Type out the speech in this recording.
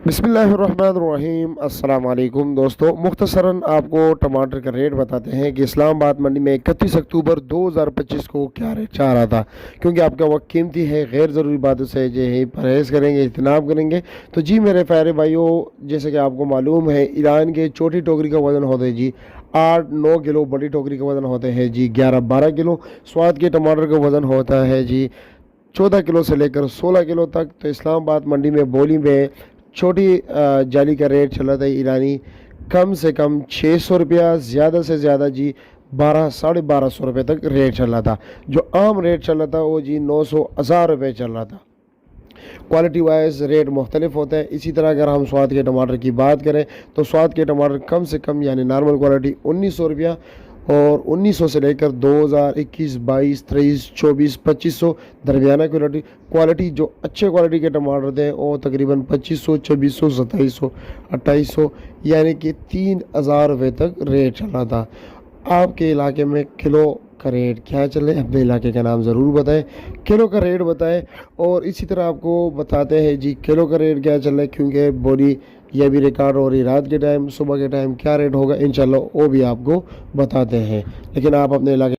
बिस्मिल्लाहिर्रहमानिर्रहीम अस्सलाम वालेकुम दोस्तों, मुख्तसरन आपको टमाटर का रेट बताते हैं कि इस्लामाबाद मंडी में 31 अक्टूबर 2025 को क्या रेट चाह रहा था। क्योंकि आपका वक्त कीमती है, गैर ज़रूरी बातों से जो है परहेज़ करेंगे, इज्तनाब करेंगे। तो जी मेरे प्यारे भाइयों, जैसे कि आपको मालूम है, ईरान के छोटी टोकरी का वज़न होता है जी 8-9 किलो, बड़ी टोकरी का वज़न होता है जी 11-12 किलो। स्वाद के टमाटर का वज़न होता है जी 14 किलो से लेकर 16 किलो तक। तो इस्लामाबाद मंडी में बोली में छोटी जाली का रेट चला था ईरानी कम से कम 600 रुपया, ज़्यादा से ज़्यादा जी 1200-1250 रुपये तक रेट चल रहा था। जो आम रेट चल रहा था वो जी 900-1000 रुपये चल रहा था। क्वालिटी वाइज रेट मुख्तलिफ होता है। इसी तरह अगर हम स्वाद के टमाटर की बात करें तो स्वाद के टमाटर कम से कम यानी नॉर्मल क्वालिटी 1900 रुपया, और 1900 से लेकर 2000, 21, 22, 23, 24, 2500 दरमियाना क्वालिटी जो अच्छे क्वालिटी के टमाटर थे वो तकरीबन 2500, 2600, 2700, 2800 यानी कि 3000 रुपये तक रेट चल रहा था। आपके इलाके में किलो का रेट क्या चले, अपने इलाके का नाम ज़रूर बताएं, किलो का रेट बताएं। और इसी तरह आपको बताते हैं जी किलो का रेट क्या चल रहा है, क्योंकि बोली यह भी रिकॉर्ड हो रही रात के टाइम, सुबह के टाइम क्या रेट होगा इंशाल्लाह वो भी आपको बताते हैं। लेकिन आप अपने इलाके